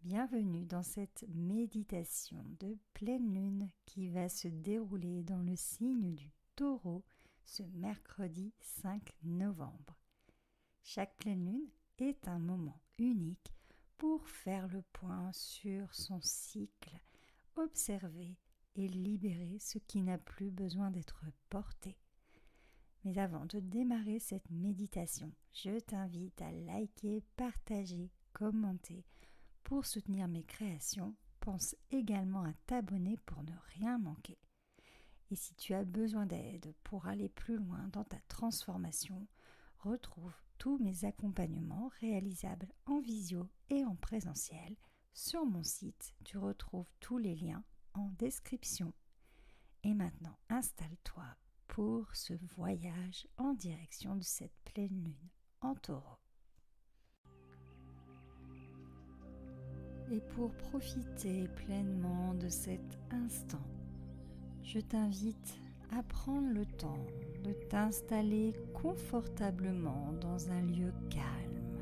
Bienvenue dans cette méditation de pleine lune qui va se dérouler dans le signe du Taureau ce mercredi 5 novembre. Chaque pleine lune est un moment unique pour faire le point sur son cycle, observer et libérer ce qui n'a plus besoin d'être porté. Mais avant de démarrer cette méditation, je t'invite à liker, partager, commenter. Pour soutenir mes créations, pense également à t'abonner pour ne rien manquer. Et si tu as besoin d'aide pour aller plus loin dans ta transformation, retrouve tous mes accompagnements réalisables en visio et en présentiel. Sur mon site, tu retrouves tous les liens en description. Et maintenant, installe-toi pour ce voyage en direction de cette pleine lune en Taureau. Et pour profiter pleinement de cet instant, je t'invite à prendre le temps de t'installer confortablement dans un lieu calme.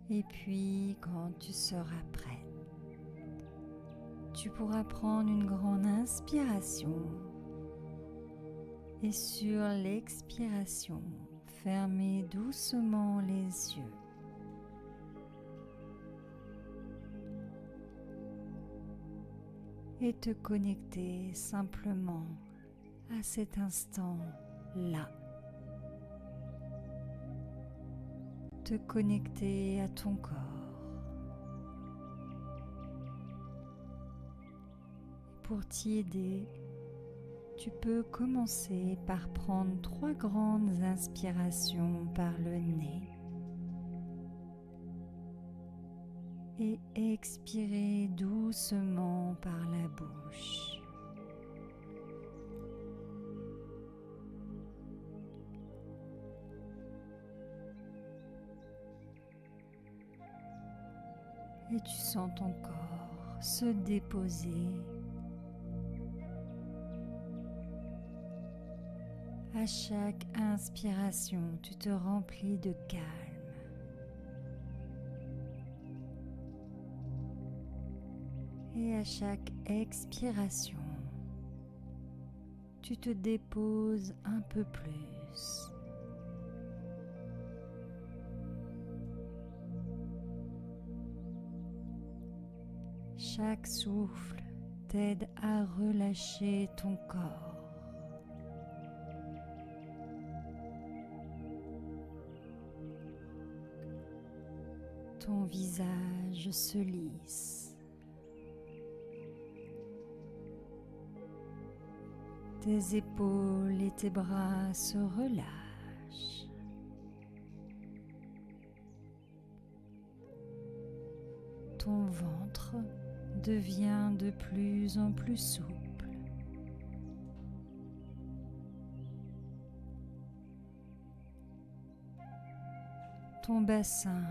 Et puis, quand tu seras prête, tu pourras prendre une grande inspiration et sur l'expiration, fermer doucement les yeux. Et te connecter simplement à cet instant-là. Te connecter à ton corps. Et pour t'y aider, tu peux commencer par prendre 3 grandes inspirations par le nez et expirer doucement par la bouche. Et tu sens ton corps se déposer. À chaque inspiration, tu te remplis de calme. Et à chaque expiration, tu te déposes un peu plus. Chaque souffle t'aide à relâcher ton corps. Ton visage se lisse. Tes épaules et tes bras se relâchent. Ton ventre devient de plus en plus souple. Ton bassin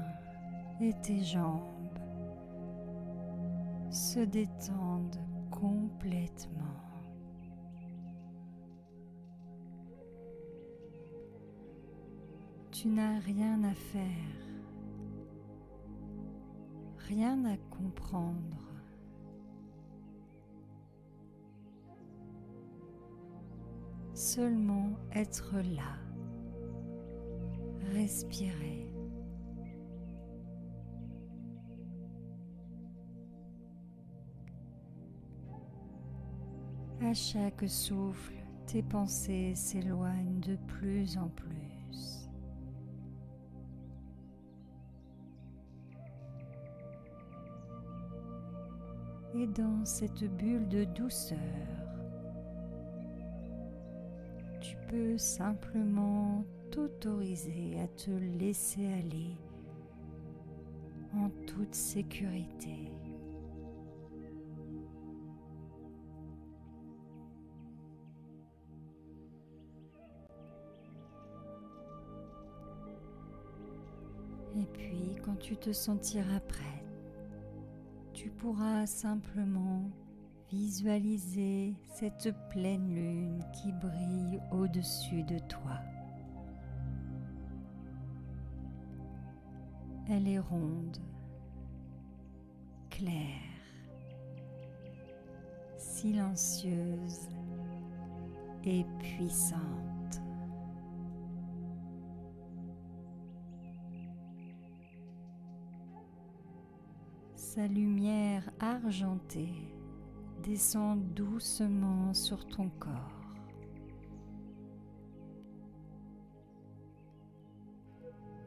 et tes jambes se détendent complètement. Tu n'as rien à faire, rien à comprendre. Seulement être là, respirer. À chaque souffle, tes pensées s'éloignent de plus en plus. Et dans cette bulle de douceur, tu peux simplement t'autoriser à te laisser aller en toute sécurité. Et puis, quand tu te sentiras prête, tu pourras simplement visualiser cette pleine lune qui brille au-dessus de toi. Elle est ronde, claire, silencieuse et puissante. Sa lumière argentée descend doucement sur ton corps.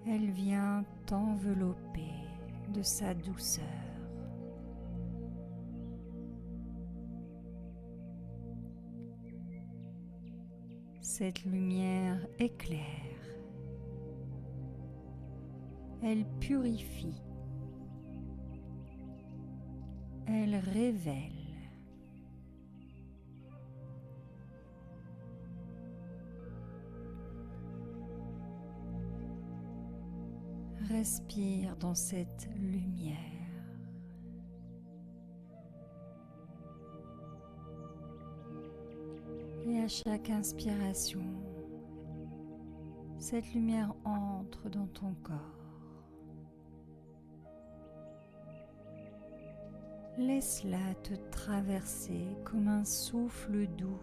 Elle vient t'envelopper de sa douceur. Cette lumière éclaire. Elle purifie. Elle révèle. Respire dans cette lumière. Et à chaque inspiration, cette lumière entre dans ton corps. Laisse-la te traverser comme un souffle doux.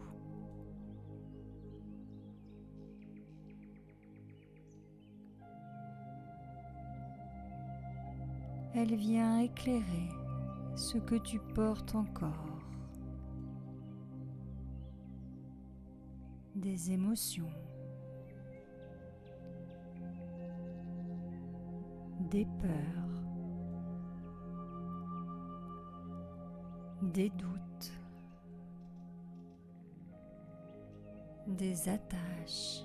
Elle vient éclairer ce que tu portes encore. Des émotions, des peurs, des doutes, des attaches,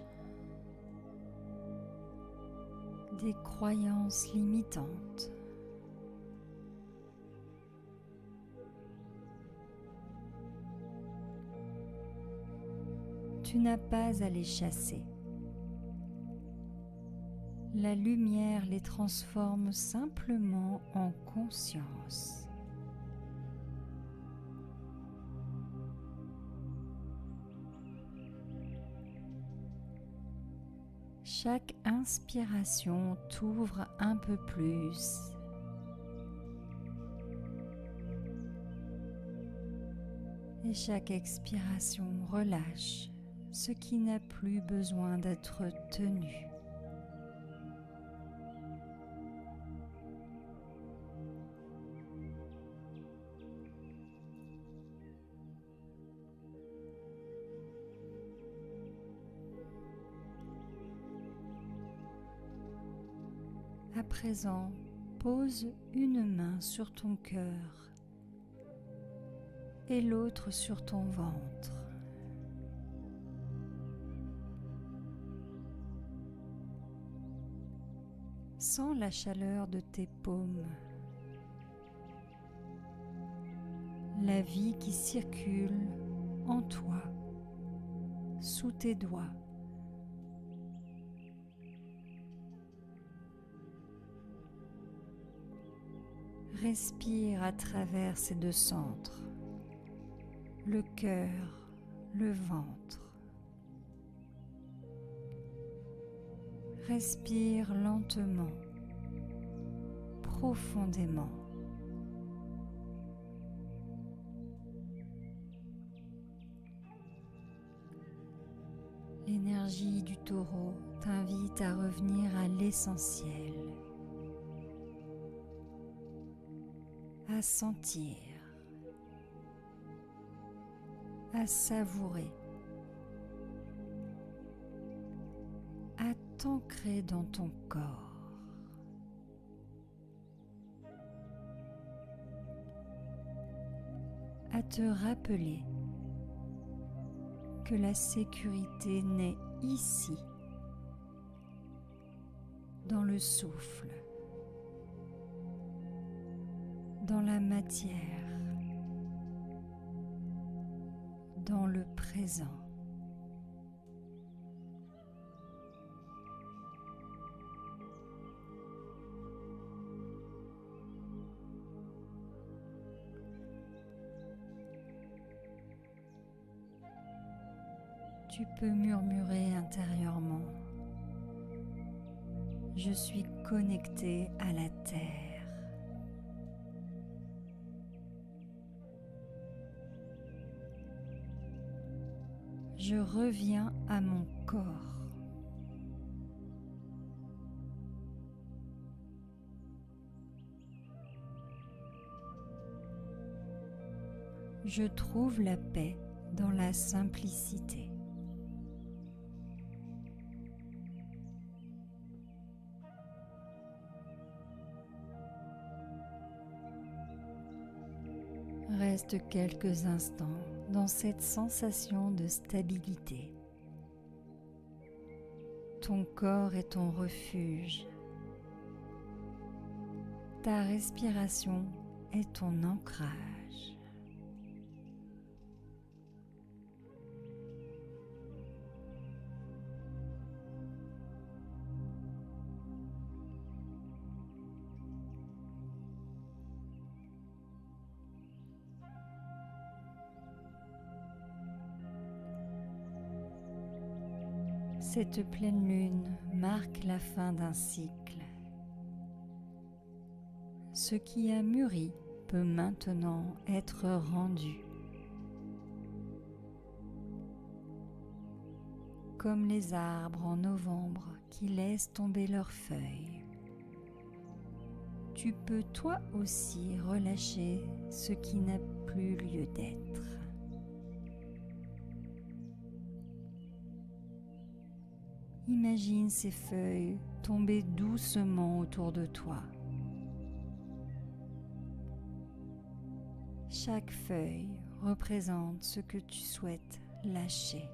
des croyances limitantes. Tu n'as pas à les chasser. La lumière les transforme simplement en conscience. Chaque inspiration t'ouvre un peu plus. Et chaque expiration relâche ce qui n'a plus besoin d'être tenu. À présent, pose une main sur ton cœur et l'autre sur ton ventre. Sens la chaleur de tes paumes, la vie qui circule en toi, sous tes doigts. Respire à travers ces deux centres, le cœur, le ventre. Respire lentement, profondément. L'énergie du taureau t'invite à revenir à l'essentiel, à sentir, à savourer, à t'ancrer dans ton corps. À te rappeler que la sécurité naît ici, dans le souffle, dans la matière, dans le présent. Tu peux murmurer intérieurement: Je suis connecté à la terre. Je reviens à mon corps. Je trouve la paix dans la simplicité. Reste quelques instants dans cette sensation de stabilité. Ton corps est ton refuge. Ta respiration est ton ancrage. Cette pleine lune marque la fin d'un cycle. Ce qui a mûri peut maintenant être rendu. Comme les arbres en novembre qui laissent tomber leurs feuilles, tu peux toi aussi relâcher ce qui n'a plus lieu d'être. Imagine ces feuilles tomber doucement autour de toi. Chaque feuille représente ce que tu souhaites lâcher.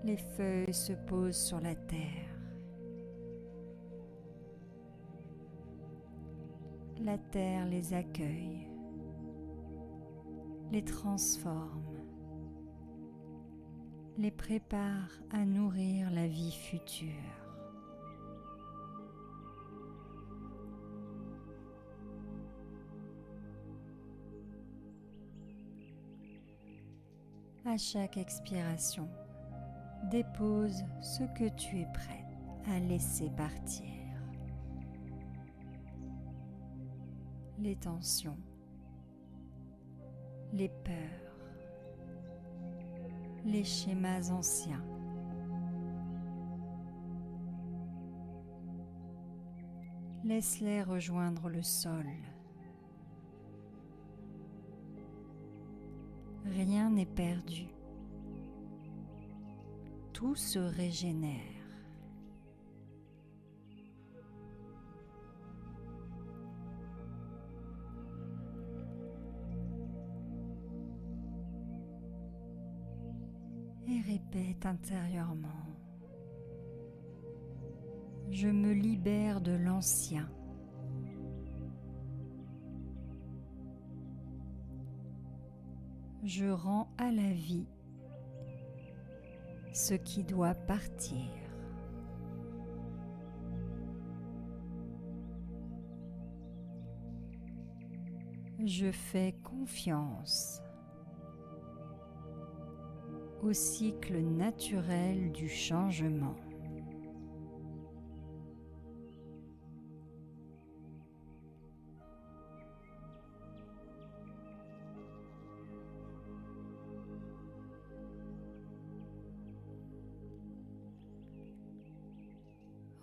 Les feuilles se posent sur la terre. La terre les accueille, les transforme, les prépare à nourrir la vie future. À chaque expiration, dépose ce que tu es prêt à laisser partir. Les tensions, les peurs, les schémas anciens. Laisse-les rejoindre le sol. Rien n'est perdu. Tout se régénère. Et répète intérieurement: je me libère de l'ancien. Je rends à la vie ce qui doit partir. Je fais confiance au cycle naturel du changement.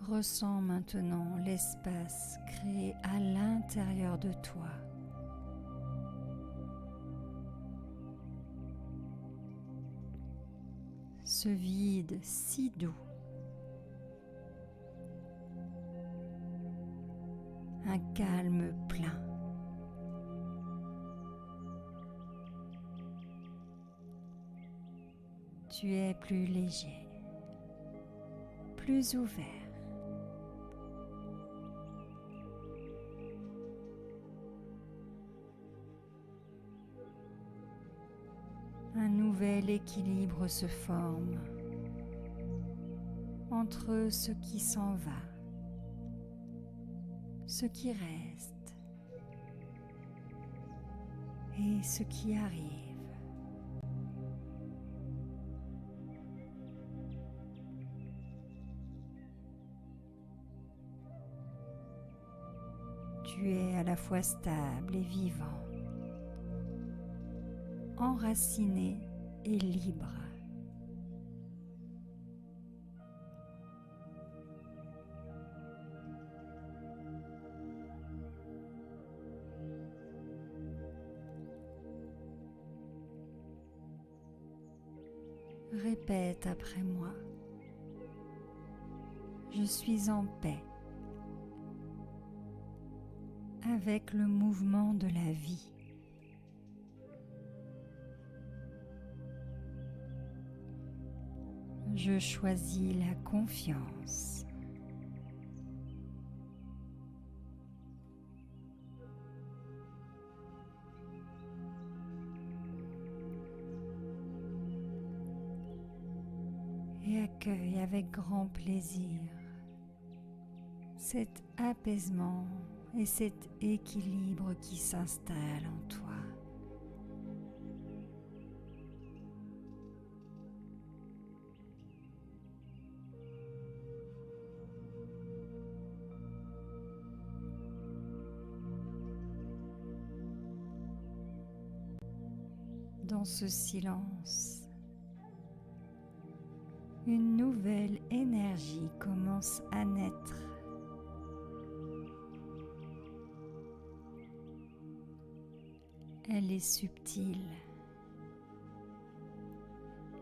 Ressens maintenant l'espace créé à l'intérieur de toi. Ce vide si doux. Un calme plein. Tu es plus léger, plus ouvert. Un nouvel équilibre se forme entre ce qui s'en va, ce qui reste et ce qui arrive. Tu es à la fois stable et vivant, enraciné et libre. Répète après moi. Je suis en paix avec le mouvement de la vie. Je choisis la confiance. Et accueille avec grand plaisir cet apaisement et cet équilibre qui s'installe en toi. Dans ce silence, une nouvelle énergie commence à naître. Elle est subtile,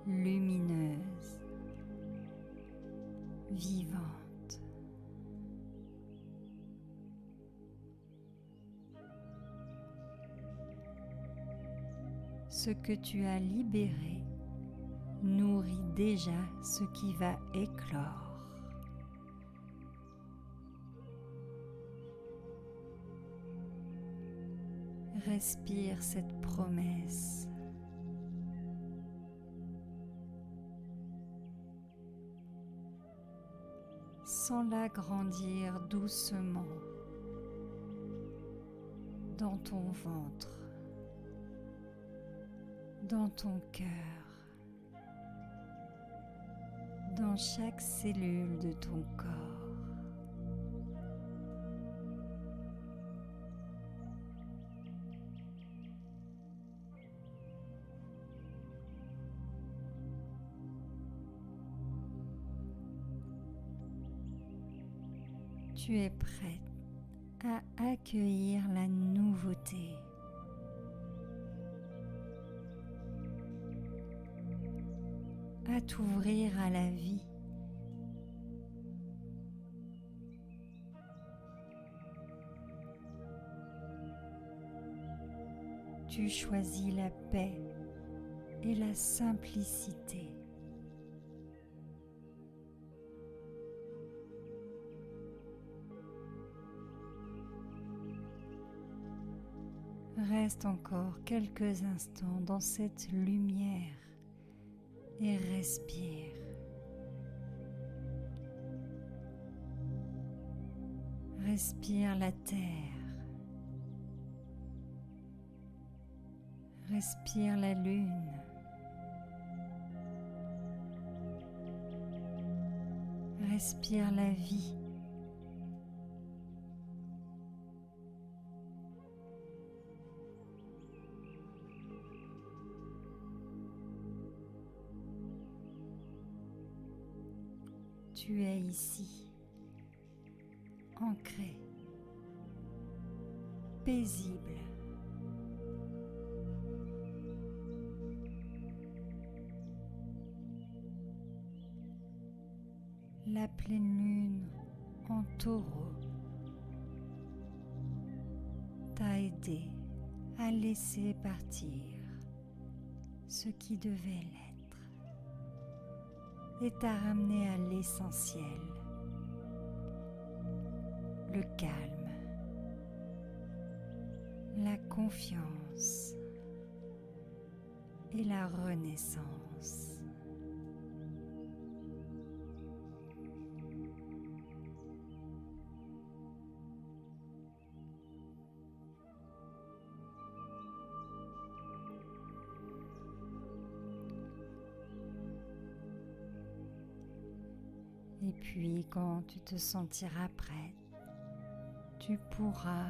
lumineuse, vivante. Ce que tu as libéré nourrit déjà ce qui va éclore. Respire cette promesse. Sens-la grandir doucement dans ton ventre, dans ton cœur, dans chaque cellule de ton corps. Tu es prête à accueillir la nouveauté. À t'ouvrir à la vie. Tu choisis la paix et la simplicité. Reste encore quelques instants dans cette lumière et respire. Respire la terre. Respire la lune. Respire la vie. Tu es ici, ancré, paisible. La pleine lune en Taureau t'a aidé à laisser partir ce qui devait l'être et t'a ramené à l'essentiel, le calme, la confiance et la renaissance. Et puis quand tu te sentiras prête, tu tu pourras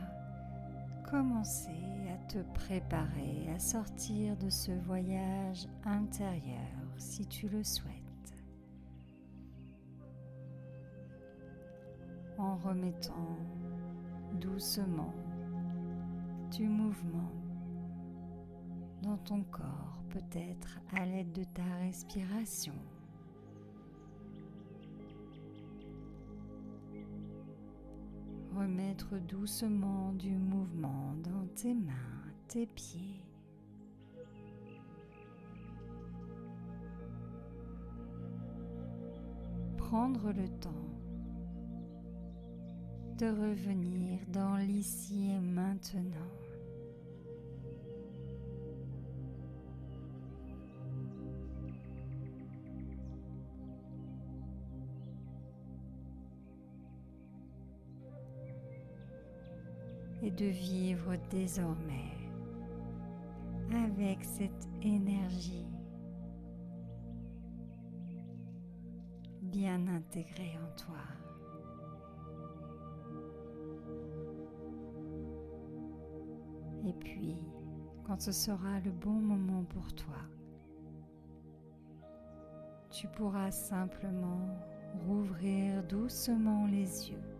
commencer à te préparer à sortir de ce voyage intérieur si tu le souhaites, en remettant doucement du mouvement dans ton corps, peut-être à l'aide de ta respiration. Remettre doucement du mouvement dans tes mains, tes pieds. Prendre le temps de revenir dans l'ici et maintenant. Et de vivre désormais avec cette énergie bien intégrée en toi. Et puis, quand ce sera le bon moment pour toi, tu pourras simplement rouvrir doucement les yeux